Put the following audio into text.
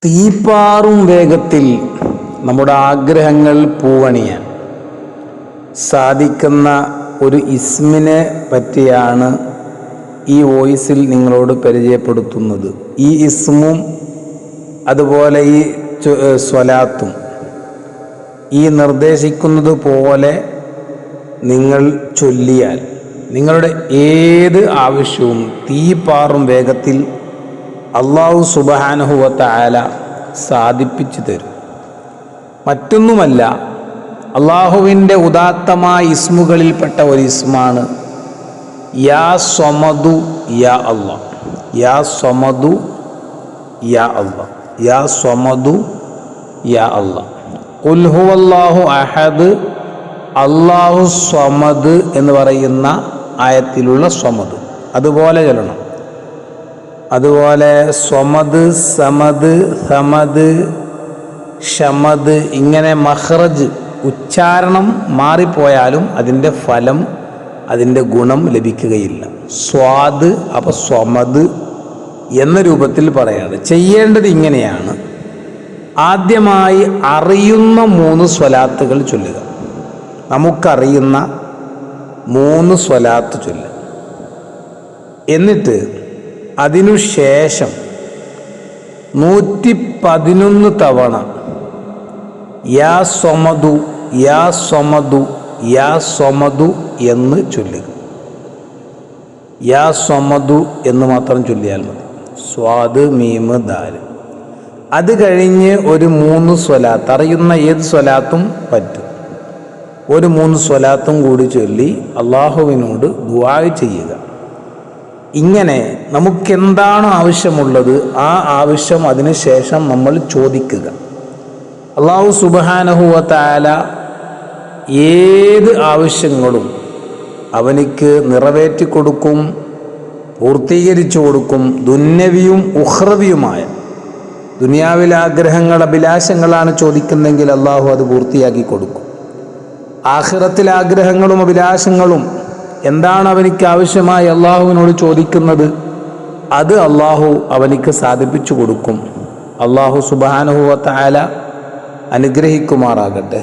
തീപ്പാറും വേഗത്തിൽ നമ്മുടെ ആഗ്രഹങ്ങൾ പൂവണിയാൻ സാധിക്കുന്ന ഒരു ഇസ്മിനെ പറ്റിയാണ് ഈ വോയിസിൽ നിങ്ങളോട് പരിചയപ്പെടുത്തുന്നത്. ഈ ഇസ്മും അതുപോലെ ഈ സ്വലാത്തും ഈ നിർദ്ദേശിക്കുന്നത് പോലെ നിങ്ങൾ ചൊല്ലിയാൽ നിങ്ങളുടെ ഏത് ആവശ്യവും തീപ്പാറും വേഗത്തിൽ അല്ലാഹു സുബ്ഹാനഹു വ തആല സാധിപ്പിച്ചു തരും. മറ്റൊന്നുമല്ല, അള്ളാഹുവിൻ്റെ ഉദാത്തമായ ഇസ്മുകളിൽപ്പെട്ട ഒരു ഇസ്മാണ് യാ സ്വമദു യാ അല്ലാഹ്. യാ സ്വമദു യാ അല്ലാഹ്. യാ സ്വമദു യാ അല്ലാഹ്. ഖുൽ ഹുവല്ലാഹു അഹദ്. അല്ലാഹു സ്വമദ് എന്ന് പറയുന്ന ആയത്തിലുള്ള സ്വമദ് അതുപോലെ ചൊല്ലണം. അതുപോലെ സ്വമദ്, സമദ്, സമദ്, ഷമദ്, ഇങ്ങനെ മഖ്റജ് ഉച്ചാരണം മാറിപ്പോയാലും അതിൻ്റെ ഫലം, അതിൻ്റെ ഗുണം ലഭിക്കുകയില്ല. സ്വാദ് അപ്പോൾ സ്വമദ് എന്ന രൂപത്തിൽ പറയാതെ ചെയ്യേണ്ടത് ഇങ്ങനെയാണ്. ആദ്യമായി അറിയുന്ന 3 സ്വലാത്തുകൾ ചൊല്ലുക. നമുക്കറിയുന്ന 3 സ്വലാത്ത് ചൊല്ലുക. എന്നിട്ട് അതിനുശേഷം 111 തവണ യാ സ്വമദു യാ സ്വമദു യാ സ്വമദു എന്ന് ചൊല്ലുക. യാ സ്വമദു എന്ന് മാത്രം ചൊല്ലിയാൽ മതി. സ്വാദ്, മീമ്, ദാൽ. അത് കഴിഞ്ഞ് ഒരു 3 സ്വലാത്ത്, അറിയുന്ന ഏത് സ്വലാത്തും പറ്റും, ഒരു 3 സ്വലാത്തും കൂടി ചൊല്ലി അള്ളാഹുവിനോട് ദുആ ചെയ്യുക. ഇങ്ങനെ നമുക്കെന്താണോ ആവശ്യമുള്ളത് ആ ആവശ്യം അതിനുശേഷം നമ്മൾ ചോദിക്കുക. അല്ലാഹു സുബ്ഹാനഹു വ തആല ഏത് ആവശ്യങ്ങളും അവനിക്ക് നിറവേറ്റി കൊടുക്കും, പൂർത്തീകരിച്ചു കൊടുക്കും. ദുന്യവിയും ഉഖ്റവിയുമായ ദുനിയാവിലെ ആഗ്രഹങ്ങൾ, അഭിലാഷങ്ങളാണ് ചോദിക്കുന്നതെങ്കിൽ അള്ളാഹു അത് പൂർത്തിയാക്കി കൊടുക്കും. ആഖിറത്തിലെ ആഗ്രഹങ്ങളും അഭിലാഷങ്ങളും എന്താണ് അവനിക്ക് ആവശ്യമായി അള്ളാഹുവിനോട് ചോദിക്കുന്നത്, അത് അള്ളാഹു അവനിക്ക് സാധിപ്പിച്ചു കൊടുക്കും. അള്ളാഹു സുബ്ഹാനഹു വ തആല അനുഗ്രഹിക്കുമാറാകട്ടെ.